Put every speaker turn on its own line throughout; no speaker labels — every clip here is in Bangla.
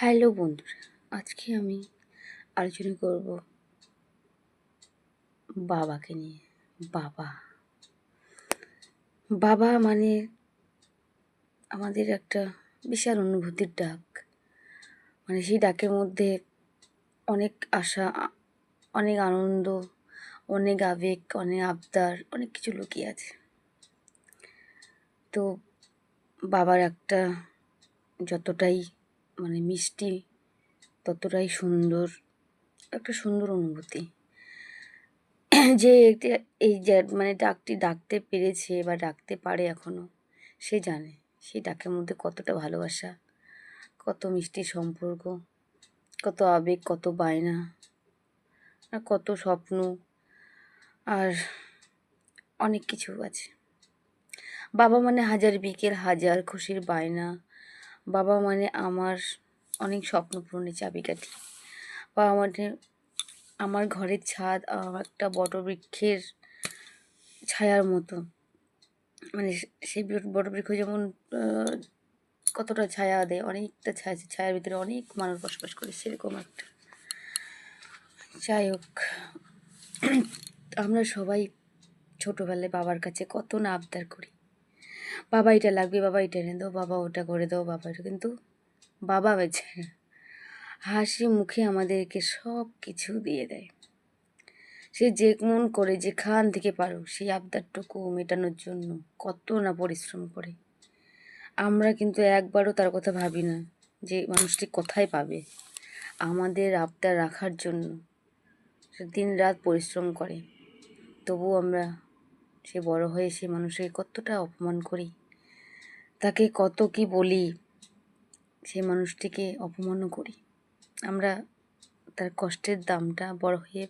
হ্যালো বন্ধুরা, আজকে আমি আলোচনা করব বাবাকে নিয়ে। বাবা বাবা মানে আমাদের একটা বিশাল অনুভূতির ডাক। মানে সেই ডাকের মধ্যে অনেক আশা, অনেক আনন্দ, অনেক আবেগ, অনেক আবদার, অনেক কিছু লুকিয়ে আছে। তো বাবার একটা যতটাই মিষ্টি, ততটাই সুন্দর, একটা সুন্দর অনুভূতি। যে এই যে ডাকটি ডাকতে পেরেছে বা ডাকতে পারে এখনো, সে জানে সেই ডাকের মধ্যে কতটা ভালোবাসা, কত মিষ্টি সম্পর্ক, কত আবেগ, কত বায়না, আর কত স্বপ্ন, আর অনেক কিছু আছে। বাবা মানে হাজার বিকেল, হাজার খুশির বায়না। বাবা মানে আমার অনেক স্বপ্ন পূরণের চাবিকাঠি। বাবা মানে আমার ঘরের ছাদ, একটা বটবৃক্ষের ছায়ার মতো। সেই বটবৃক্ষ যেমন কতটা ছায়া দেয়, অনেকটা ছায়ার ভিতরে অনেক মানুষ বসবাস করে, সেরকম একটা। যাই হোক, আমরা সবাই ছোটোবেলায় বাবার কাছে কত না আবদার করি, বাবা এটা লাগবে, বাবা এটা এনে দাও, বাবা ওটা করে দাও, বাবা এটা। কিন্তু বাবা বেচারা হাসি মুখে আমাদেরকে সব কিছু দিয়ে দেয়। সে যেমন করে যেখান থেকে পারো সেই আবদারটুকু মেটানোর জন্য কত না পরিশ্রম করে। আমরা কিন্তু একবারও তার কথা ভাবি না যে মানুষটি কোথায় পাবে। আমাদের আবদার রাখার জন্য সে দিন রাত পরিশ্রম করে। তবুও আমরা সে বড় হয়ে সে মানুষকে কতটা অপমান করি, তাকে কত কি বলি, সেই মানুষটিকে অপমানও করি। আমরা তার কষ্টের দামটা বড় হয়ে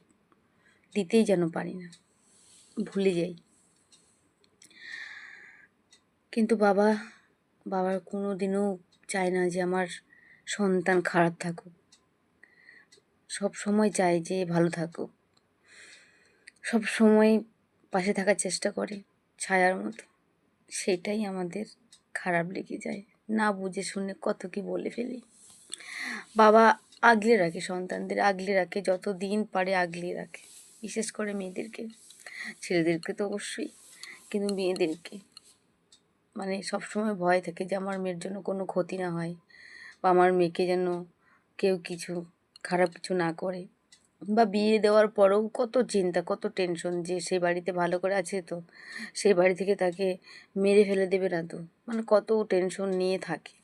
দিতেই যেন পারি না, ভুলে যাই। কিন্তু বাবার কোনো দিনও চায় না যে আমার সন্তান খারাপ থাকুক। সব সময় চায় যে ভালো থাকুক, সব সময় পাশে থাকার চেষ্টা করে ছায়ার মতো। সেটাই আমাদের খারাপ লেগে যায়, না বুঝে শুনে কত কি বলে ফেলি। বাবা আগলে রাখে, সন্তানদের আগলে রাখে, যত দিন পারে আগলে রাখে। বিশেষ করে মেয়েদেরকে, ছেলেদেরকে তো অবশ্যই, কিন্তু মেয়েদেরকে সবসময় ভয় থাকে যে আমার মেয়ের জন্য কোনো ক্ষতি না হয়, বা আমার মেয়েকে যেন কেউ কিছু খারাপ কিছু না করে। বা বিয়ে দেওয়ার পরেও কত চিন্তা, কত টেনশন যে সে বাড়িতে ভালো করে আছে তো, সেই বাড়ি থেকে তাকে মেরে ফেলে দেবে না তো, কত টেনশন নিয়ে থাকে।